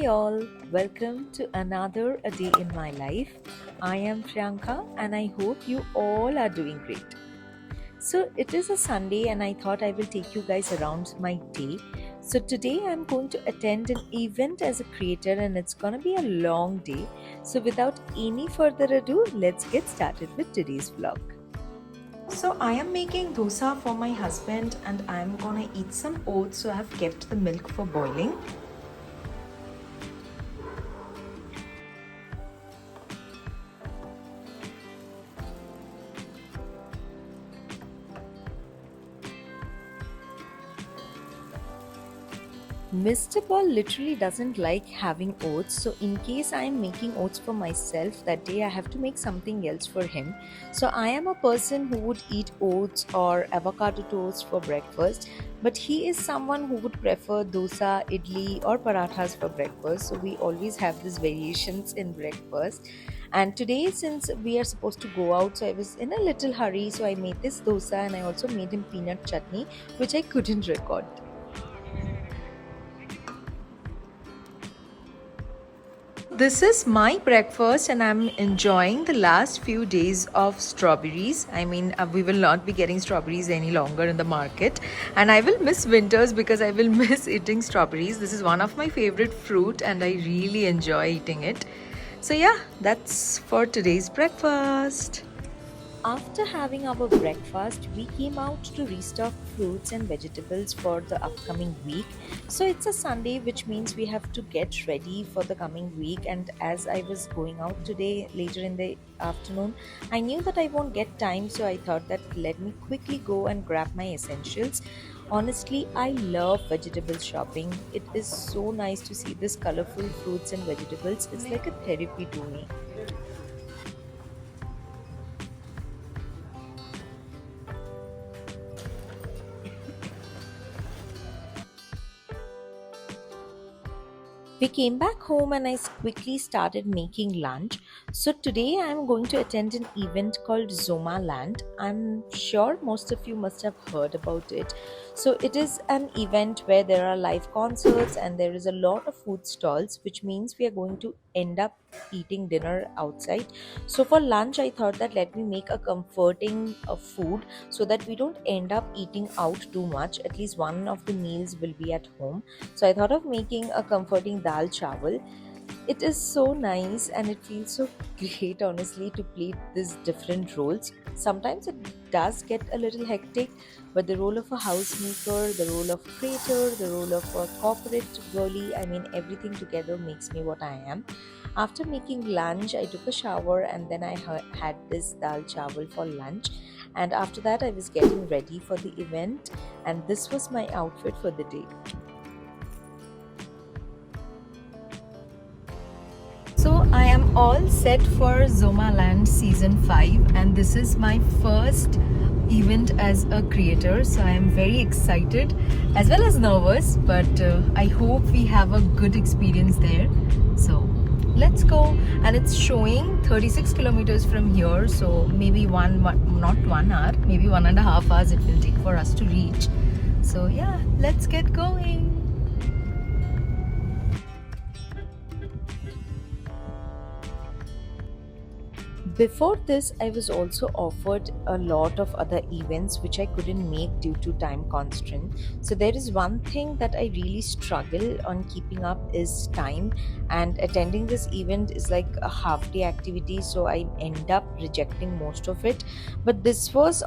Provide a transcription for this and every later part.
Hi all, welcome to another a day in my life. I am Priyanka and I hope you all are doing great. So it is a Sunday and I thought I will take you guys around my day. So today I'm going to attend an event as a creator and it's going to be a long day. So without any further ado, let's get started with today's vlog. So I am making dosa for my husband and I'm gonna eat some oats, so I have kept the milk for boiling. Mr. Paul literally doesn't like having oats, so in case I am making oats for myself that day, I have to make something else for him. So I am a person who would eat oats or avocado toast for breakfast, but he is someone who would prefer dosa, idli, or parathas for breakfast. So we always have these variations in breakfast. And today, since we are supposed to go out, so I was in a little hurry, so I made this dosa and I also made him peanut chutney, which I couldn't record. This is my breakfast and I'm enjoying the last few days of strawberries. We will not be getting strawberries any longer in the market, and I will miss winters because I will miss eating strawberries. This is one of my favorite fruit and I really enjoy eating it. So yeah, that's for today's breakfast. After having our breakfast, we came out to restock fruits and vegetables for the upcoming week. So it's a Sunday, which means we have to get ready for the coming week. And as I was going out today later in the afternoon, I knew that I won't get time, so I thought that let me quickly go and grab my essentials. Honestly, I love vegetable shopping. It is so nice to see this colorful fruits and vegetables. It's like a therapy to me. We came back home and I quickly started making lunch. So today I'm going to attend an event called Zoma Land. I'm sure most of you must have heard about it. So it is an event where there are live concerts and there is a lot of food stalls, which means we are going to end up eating dinner outside. So for lunch I thought that let me make a comforting food so that we don't end up eating out too much. At least one of the meals will be at home. So I thought of making a comforting dal chawal. It is so nice and it feels so great, honestly, to play these different roles. Sometimes it does get a little hectic, but the role of a housemaker, the role of creator, the role of a corporate girly, everything together makes me what I am. After making lunch, I took a shower and then I had this dal chawal for lunch. And after that, I was getting ready for the event, and this was my outfit for the day. So I am all set for Zomaland season 5 and this is my first event as a creator, so I am very excited as well as nervous, but I hope we have a good experience there. So let's go. And it's showing 36 kilometers from here, so maybe not 1 hour, maybe 1.5 hours it will take for us to reach. So yeah, let's get going. Before this, I was also offered a lot of other events which I couldn't make due to time constraint. So there is one thing that I really struggle on keeping up is time, and attending this event is like a half day activity, so I end up rejecting most of it. But this was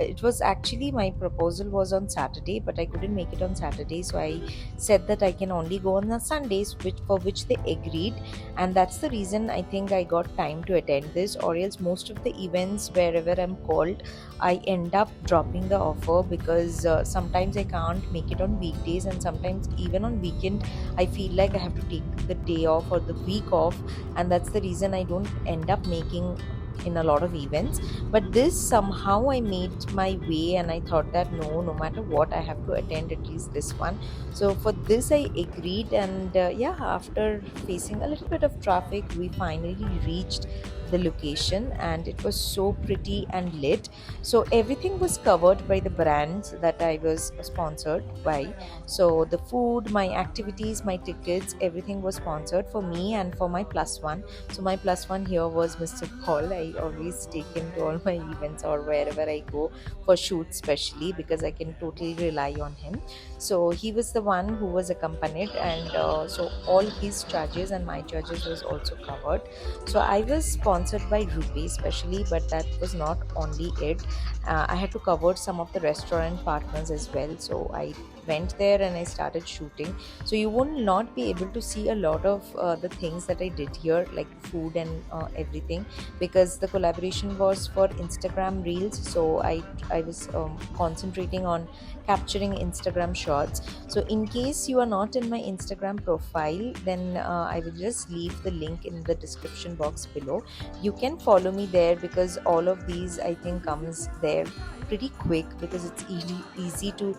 it was actually, my proposal was on Saturday, but I couldn't make it on Saturday, so I said that I can only go on the Sundays, for which they agreed, and that's the reason I think I got time to attend this, or else most of the events wherever I'm called I end up dropping the offer because sometimes I can't make it on weekdays, and sometimes even on weekend I feel like I have to take the day off or the week off, and that's the reason I don't end up making in a lot of events. But this, somehow I made my way and I thought that no matter what I have to attend at least this one. So for this I agreed, and yeah, after facing a little bit of traffic we finally reached the location, and it was so pretty and lit. So everything was covered by the brands that I was sponsored by. So the food, my activities, my tickets, everything was sponsored for me and for my plus one. So my plus one here was Mr. Paul. I always take him to all my events or wherever I go for shoots, especially because I can totally rely on him. So he was the one who was accompanied, and so all his charges and my charges was also covered. So I was sponsored by Rupee especially, but that was not only it. I had to cover some of the restaurant partners as well. So I went there and I started shooting. So you would not be able to see a lot of the things that I did here, like food and everything, because the collaboration was for Instagram reels. So I was concentrating on capturing Instagram shots. So in case you are not in my Instagram profile, then I will just leave the link in the description box below. You can follow me there, because all of these I think comes there pretty quick, because it's easy to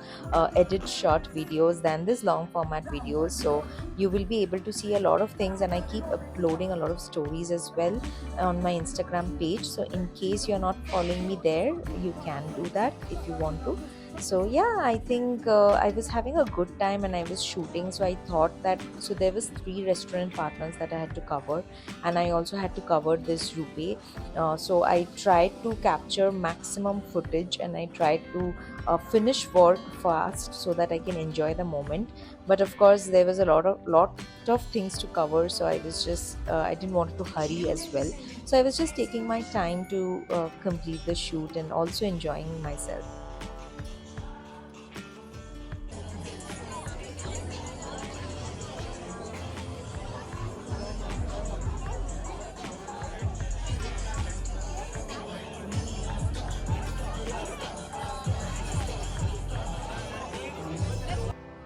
edit short videos than this long format videos. So you will be able to see a lot of things, and I keep uploading a lot of stories as well on my Instagram page. So in case you're not following me there, you can do that if you want to. So yeah, I think I was having a good time and I was shooting. So I thought that, so there was three restaurant partners that I had to cover, and I also had to cover this Rupee. So I tried to capture maximum footage, and I tried to finish work fast so that I can enjoy the moment. But of course there was a lot of things to cover, so I was just I didn't want to hurry as well. So I was just taking my time to complete the shoot and also enjoying myself.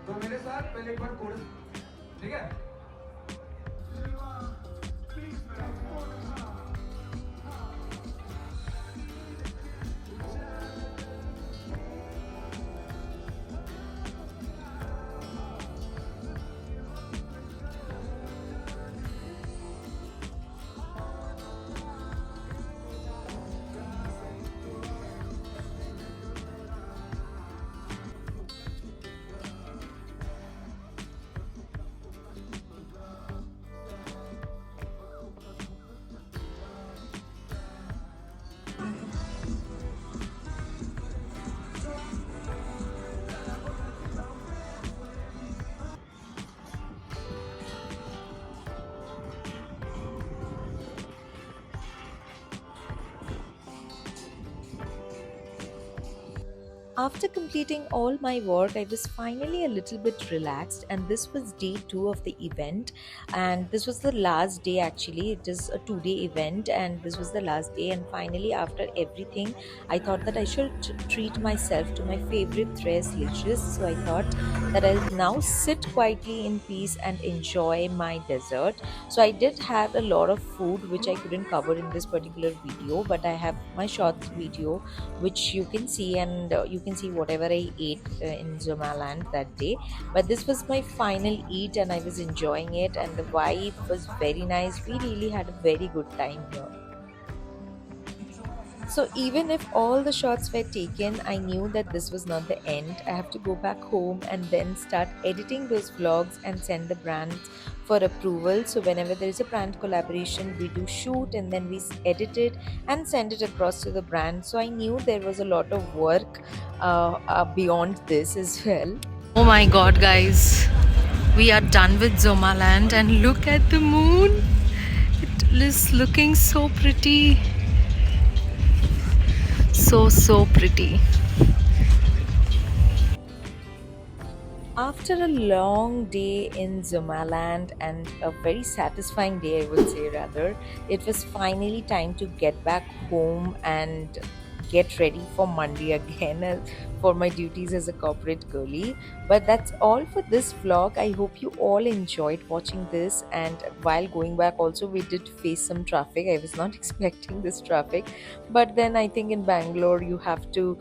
तो मेरे साथ पहले एक बार coarse ठीक है After completing all my work, I was finally a little bit relaxed, and this was day two of the event. And this was the last day actually. It is a 2 day event, and this was the last day. And finally, after everything, I thought that I should treat myself to my favorite tres leches. So I thought that I'll now sit quietly in peace and enjoy my dessert. So I did have a lot of food which I couldn't cover in this particular video, but I have my short video which you can see, and you can see whatever I ate in Zomaland that day. But this was my final eat, and I was enjoying it, and the vibe was very nice. We really had a very good time here. So even if all the shots were taken, I knew that this was not the end. I have to go back home and then start editing those vlogs and send the brands for approval. So whenever there is a brand collaboration, we do shoot and then we edit it and send it across to the brand. So I knew there was a lot of work beyond this as well. Oh my god, guys, we are done with Zomaland, and look at the moon. It is looking so pretty. So pretty. After a long day in Zomaland, and a very satisfying day, I would say rather, it was finally time to get back home and get ready for Monday again for my duties as a corporate girly. But that's all for this vlog. I hope you all enjoyed watching this. And while going back, also, we did face some traffic. I was not expecting this traffic, but then I think in Bangalore, you have to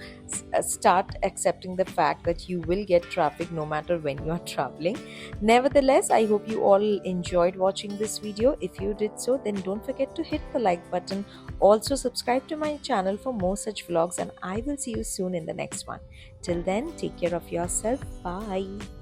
start accepting the fact that you will get traffic no matter when you are traveling. Nevertheless, I hope you all enjoyed watching this video. If you did so, then don't forget to hit the like button. Also, subscribe to my channel for more such vlogs, and I will see you soon in the next one. Till then, take care of yourself. Bye.